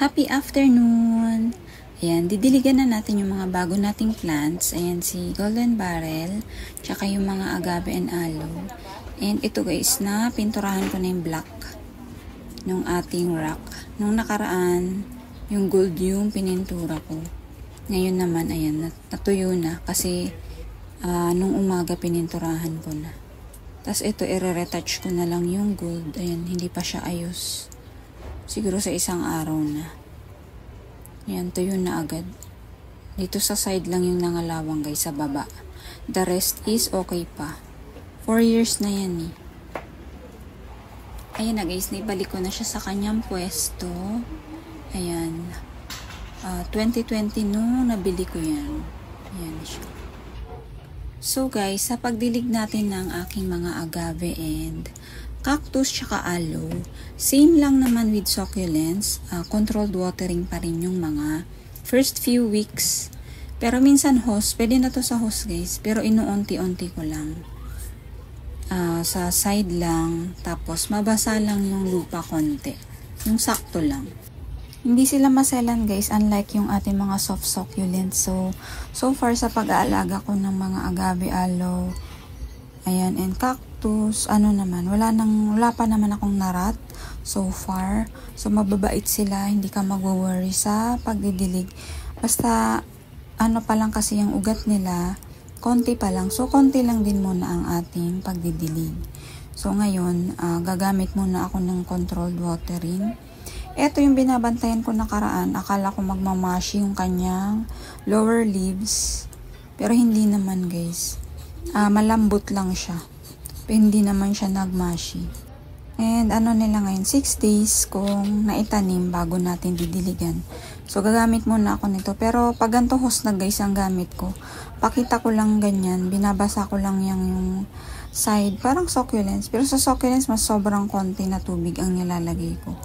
Happy afternoon! Ayan, didiligan na natin yung mga bago nating plants. Ayan, si Golden Barrel, tsaka yung mga agave and aloe. And ito guys, na pinturahan ko na yung black nung ating rock. Nung nakaraan, yung gold yung pinintura ko. Ngayon naman, ayan, natuyo na kasi nung umaga pininturahan ko na. Tapos ito, i-retouch ko na lang yung gold. Ayan, hindi pa siya ayos. Siguro sa isang araw na. Ayan, tuyo na agad. Dito sa side lang yung nangalawang guys, sa baba. The rest is okay pa. 4 years na yan eh. Ayan na guys, naibalik ko na siya sa kanyang pwesto. Ayan. 2020 nung nabili ko yan. Ayan siya. So guys, sa pagdilig natin ng aking mga agave and cactus tsaka aloe, same lang naman with succulents, controlled watering pa rin yung mga first few weeks. Pero minsan hose, pwede na to sa hose guys, pero inuunti-unti ko lang. Sa side lang, tapos mabasa lang yung lupa konti. Yung sakto lang. Hindi sila maselan guys, unlike yung ating mga soft succulents. So far sa pag-aalaga ko ng mga agave, aloe, ayan, and cactus, wala pa naman akong narat so far. So mababait sila, hindi ka mag-worry sa pagdidilig. Basta pa lang kasi yung ugat nila, konti pa lang. So konti lang din muna ang ating pagdidilig. So ngayon, gagamit muna ako ng controlled watering. Ito yung binabantayan ko nakaraan. Akala ko magmamashi yung kanyang lower leaves. Pero hindi naman guys. Malambot lang siya. Pero hindi naman siya nagmashi. And nila ngayon, 6 days kung naitanim bago natin didiligan. So gagamit muna ako nito. Pero pag ganito hose na guys ang gamit ko, pakita ko lang ganyan. Binabasa ko lang yung side. Parang succulents. Pero sa succulents mas sobrang konti na tubig ang nilalagay ko.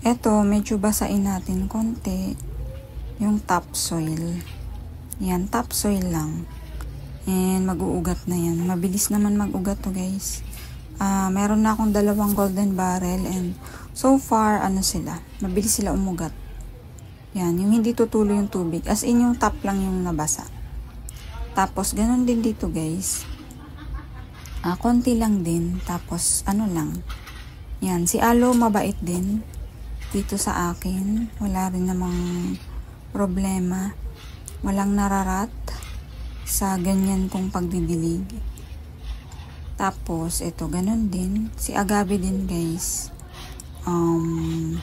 Ito, medyo basain natin konti yung topsoil. Yan, topsoil lang. And mag-uugat na yan. Mabilis naman mag-ugat to guys. Meron na akong 2 golden barrel and so far, mabilis sila umugat. Yan, yung hindi tutuloy yung tubig. As in, yung top lang yung nabasa. Tapos, ganun din dito guys. Konti lang din. Tapos, lang. Yan, si aloe mabait din. Dito sa akin, wala rin namang problema. Walang nararat sa ganyan kong pagdidilig. Tapos, ito, ganun din. Si agave din, guys. 2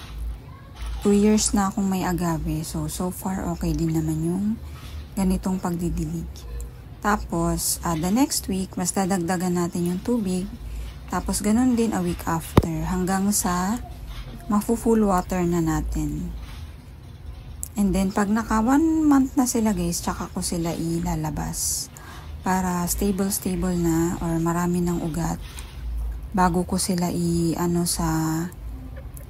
years na akong may agave. So far, okay din naman yung ganitong pagdidilig. Tapos, the next week, mas dadagdagan natin yung tubig. Tapos, ganun din a week after. Hanggang sa mafu-full water na natin. And then, pag naka 1 month na sila guys, tsaka ko sila ilalabas. Para stable na or marami ng ugat. Bago ko sila sa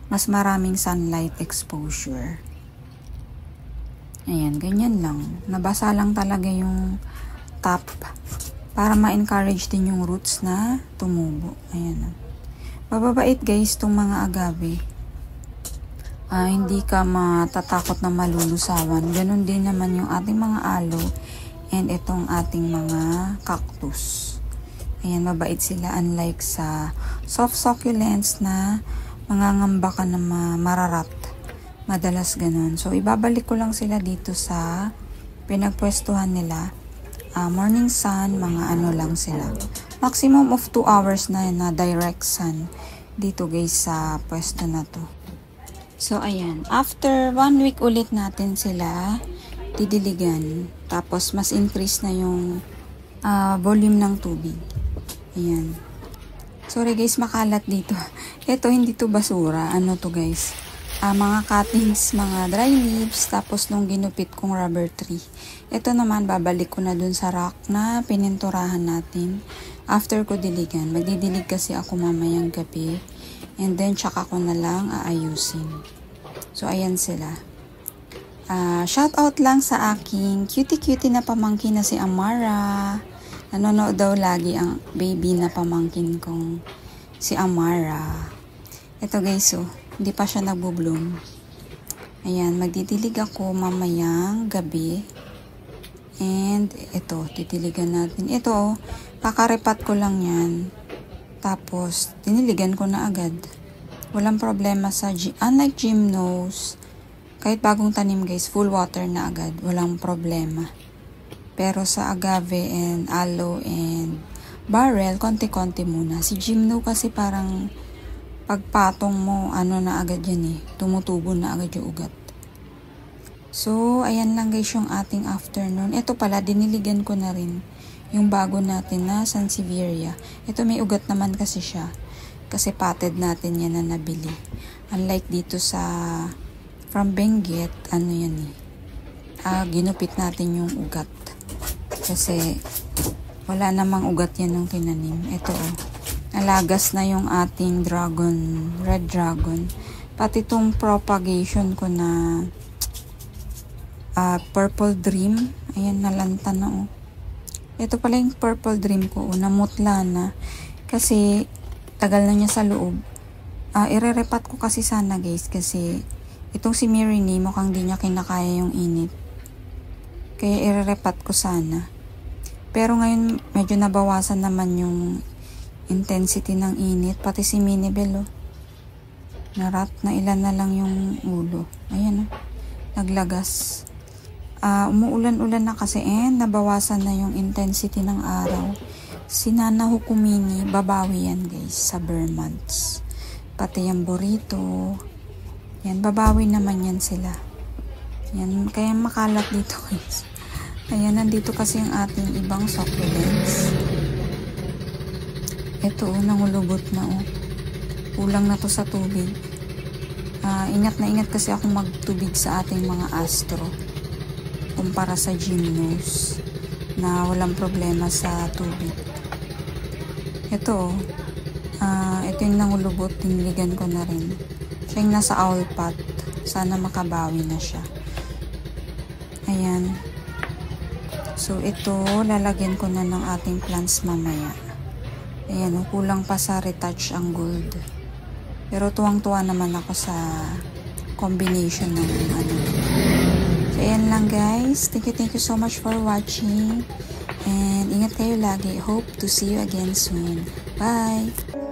mas maraming sunlight exposure. Ayan, ganyan lang. Nabasa lang talaga yung top. Para ma-encourage din yung roots na tumubo. Ayan. Mababait guys itong mga agave. Hindi ka matatakot na malulusawan. Ganon din naman yung ating mga aloe and itong ating mga cactus. Ayan, mabait sila unlike sa soft succulents na mangangamba ka na mararat. Madalas ganon. So, ibabalik ko lang sila dito sa pinagpwestuhan nila. Morning sun, mga lang sila. Maximum of 2 hours na direct sun dito guys sa pwesto na to. So, ayan. After 1 week ulit natin sila didiligan. Tapos, mas increase na yung volume ng tubig. Ayan. Sorry guys, makalat dito. Ito, hindi to basura. To guys? Mga cuttings, mga dry leaves. Tapos, nung ginupit kong rubber tree. Ito naman, babalik ko na dun sa rock na pininturahan natin. After ko diligan. Magdidilig kasi ako mamayang gabi. And then, tsaka ko na lang aayusin. So, ayan sila. Shout out lang sa aking cutie-cutie na pamangkin na si Amara. Nanonood daw lagi ang baby na pamangkin kong si Amara. Ito guys, hindi pa siya nagbo-bloom. Ayan, magdidilig ako mamayang gabi. And ito, titiligan natin. Ito, kakarepat ko lang yan. Tapos, tiniligan ko na agad. Walang problema sa unlike gymnos, kahit bagong tanim guys, full water na agad. Walang problema. Pero sa agave and aloe and barrel, konti-konti muna. Si gymno kasi parang pagpatong mo, ano na agad yan eh. Tumutubo na agad yung ugat. So, ayan lang guys yung ating afternoon. Ito pala, diniligan ko na rin yung bago natin na Sansevieria. Ito may ugat naman kasi siya. Kasi potted natin yan na nabili. Unlike dito sa from Benguet, ano yan eh. Ginupit natin yung ugat. Kasi wala namang ugat yan nung tinanim. Ito oh. Nalagas na yung ating dragon, red dragon. Pati itong propagation ko na purple dream. Ayan, nalanta na oh. Ito pala yung purple dream ko. Oh, namutla na. Kasi tagal na niya sa loob. Irerepat ko kasi sana guys. Kasi itong si Mirini mukhang di niya kinakaya yung init. Kaya irerepat ko sana. Pero ngayon medyo nabawasan naman yung intensity ng init. Pati si Minibel oh. Narat na ilan na lang yung ulo. Ayan oh. Naglagas. Umuulan-ulan na kasi nabawasan na yung intensity ng araw. Si Nana Hukumini, babawi yan guys sa bare months. Pati yung burrito. Yan, babawi naman yan sila. Yan, kaya makalat dito guys. Ayan, nandito kasi yung ating ibang succulents. Ito oh, nangulubot na oh. Kulang na to sa tubig. Ingat na ingat kasi ako magtubig sa ating mga astro. Kumpara sa gymnos na walang problema sa tubig. Ito ito yung nangulubot, tiniligan ko na rin. Siya yung nasa owl pot. Sana makabawi na siya. Ayan. So ito, lalagyan ko na ng ating plants mamaya. Ayan, kulang pa sa retouch ang gold. Pero tuwang-tuwa naman ako sa combination ng ano. So, ayan lang guys. Thank you so much for watching. And ingat kayo lagi. Hope to see you again soon. Bye!